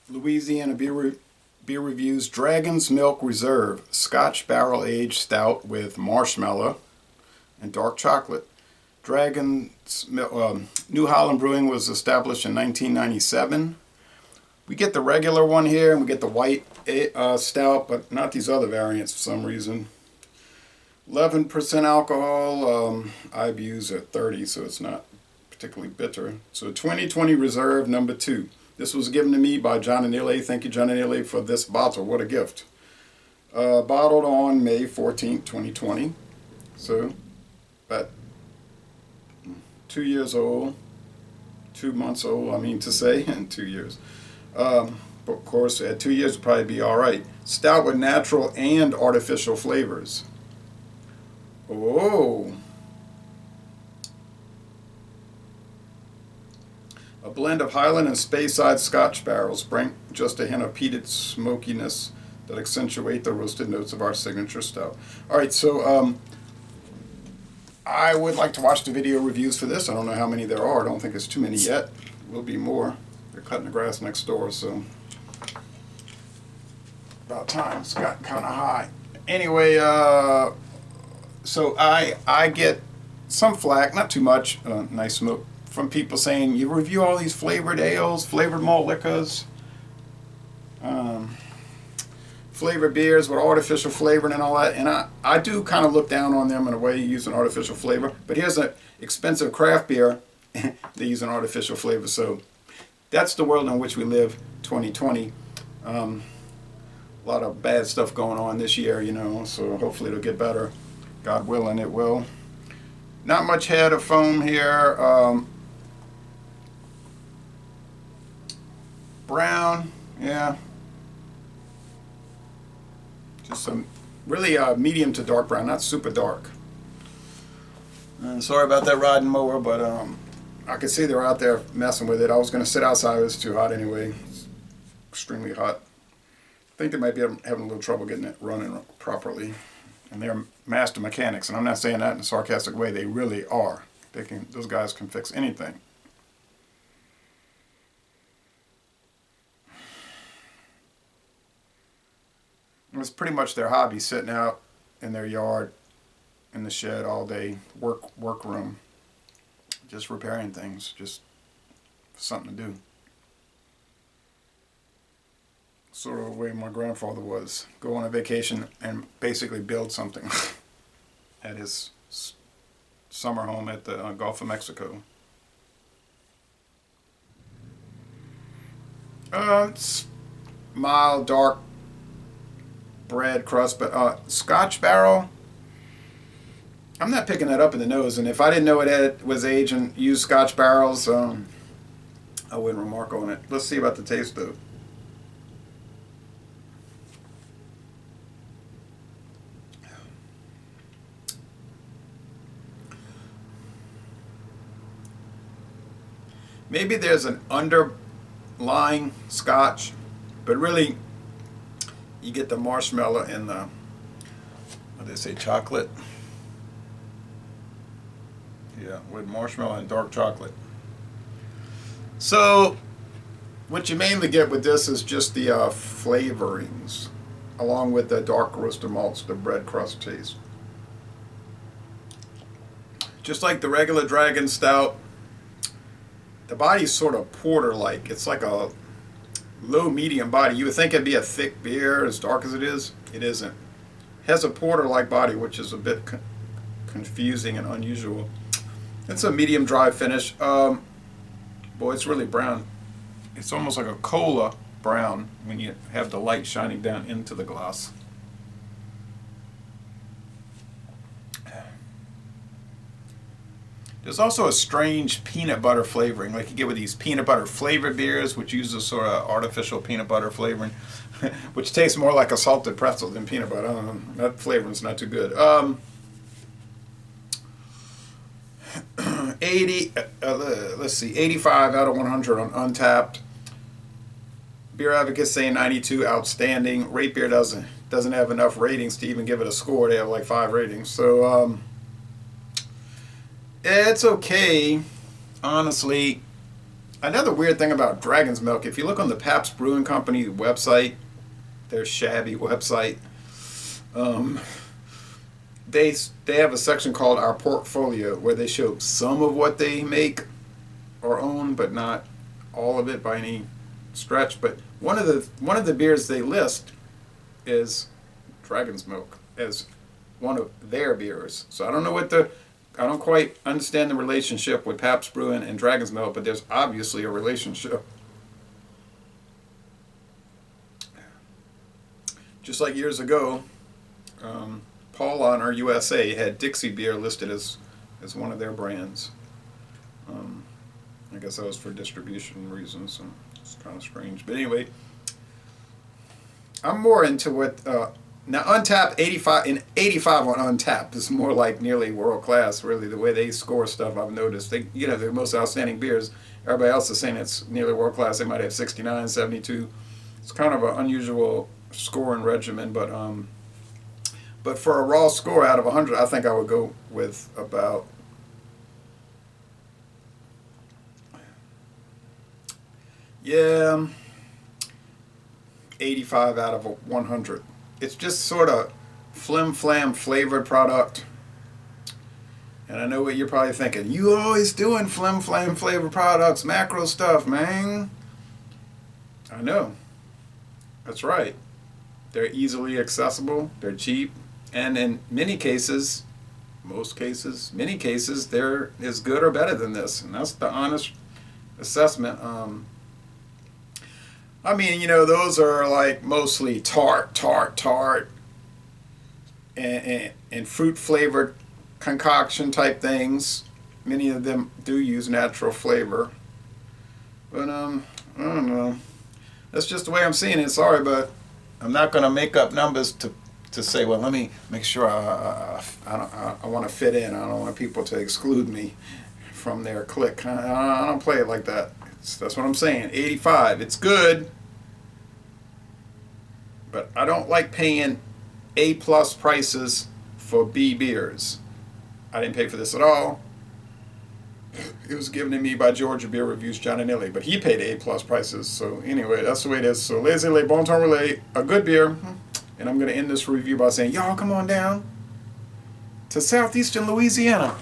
Louisiana Beer Reviews Dragon's Milk Reserve Scotch Barrel Aged Stout with marshmallow and dark chocolate. New Holland Brewing was established in 1997. We get the regular one here, and we get the white stout, but not these other variants for some reason. 11% alcohol. IBUs are 30, so it's not particularly bitter. So 2020 Reserve number 2. This was given to me by John and Neely. Thank you, John and Neely, for this bottle. What a gift. Bottled on May 14th, 2020. So, about 2 years old. 2 months old, I mean to say, in 2 years. But of course, at 2 years, it'd probably be all right. Stout with natural and artificial flavors. Oh. A blend of Highland and Speyside Scotch barrels bring just a hint of peated smokiness that accentuate the roasted notes of our signature stout. All right, so I would like to watch the video reviews for this. I don't know how many there are. I don't think there's too many yet. Will be more. They're cutting the grass next door, so about time. It's got kind of high. Anyway, so I get some flack, not too much, nice smoke, from people saying you review all these flavored ales, flavored malt liquors, flavored beers with artificial flavoring and all that, and I do kind of look down on them in a way using artificial flavor. But here's an expensive craft beer they use an artificial flavor, so that's the world in which we live, 2020. A lot of bad stuff going on this year, you know, so hopefully it'll get better. God willing, it will. Not much head of foam here. Brown, yeah. Just some really medium to dark brown, not super dark. Sorry about that riding mower, but I could see they're out there messing with it. I was going to sit outside. It was too hot anyway. It's extremely hot. I think they might be having a little trouble getting it running properly. And they're master mechanics, and I'm not saying that in a sarcastic way. They really are. Those guys can fix anything. It's pretty much their hobby, sitting out in their yard, in the shed all day, work room, just repairing things, just something to do. Sort of the way my grandfather was. Go on a vacation and basically build something at his summer home at the Gulf of Mexico. It's mild, dark bread crust, but Scotch barrel, I'm not picking that up in the nose, and if I didn't know it was aged and used Scotch barrels, I wouldn't remark on it. Let's see about the taste though. Maybe there's an underlying Scotch, but really you get the marshmallow and the, what do they say, chocolate? Yeah, with marshmallow and dark chocolate. So what you mainly get with this is just the flavorings, along with the dark roasted malts, the bread crust taste. Just like the regular Dragon Stout, the body's sort of porter-like. It's like a low-medium body. You would think it'd be a thick beer, as dark as it is. It isn't. It has a porter-like body, which is a bit confusing and unusual. It's a medium dry finish. Boy, it's really brown. It's almost like a cola brown when you have the light shining down into the glass. There's also a strange peanut butter flavoring, like you get with these peanut butter flavored beers, which uses sort of artificial peanut butter flavoring, which tastes more like a salted pretzel than peanut butter. I don't know, that flavoring's not too good. 85 out of 100 on Untapped. Beer Advocates saying 92, outstanding. Rate Beer doesn't have enough ratings to even give it a score. They have like 5 ratings. So it's okay. Honestly, Another weird thing about Dragon's Milk, if you look on the Pabst Brewing Company website, their shabby website, um, they have a section called Our Portfolio where they show some of what they make or own, but not all of it by any stretch. But one of the beers they list is Dragon's Milk as one of their beers. So I don't quite understand the relationship with Pabst Brewing and Dragon's Milk, but there's obviously a relationship. Just like years ago, Paul Honor USA had Dixie beer listed as one of their brands. I guess that was for distribution reasons. So it's kind of strange, but anyway, I'm more into what now Untapped 85 on Untapped is more like nearly world class. Really, the way they score stuff, I've noticed. The most outstanding beers. Everybody else is saying it's nearly world class. They might have 69, 72. It's kind of an unusual scoring regimen, but for a raw score out of 100, I think I would go with about 85 out of 100. It's just sort of flim-flam flavored product. And I know what you're probably thinking. You always doing flim-flam flavored products, macro stuff, man. I know. That's right. They're easily accessible. They're cheap. And in many cases, many cases, they're as good or better than this. And that's the honest assessment. I mean, those are like mostly tart, and fruit-flavored concoction type things. Many of them do use natural flavor. But, I don't know. That's just the way I'm seeing it. Sorry, but I'm not going to make up numbers to say, well, let me make sure I want to fit in. I don't want people to exclude me from their clique. I don't play it like that. That's what I'm saying. 85. It's good. But I don't like paying A+ prices for B beers. I didn't pay for this at all. It was given to me by Georgia Beer Reviews, John and Illy, but he paid A+ prices. So anyway, that's the way it is. So Lazy Le Bon Ton Relais, a good beer. And I'm going to end this review by saying, y'all come on down to southeastern Louisiana.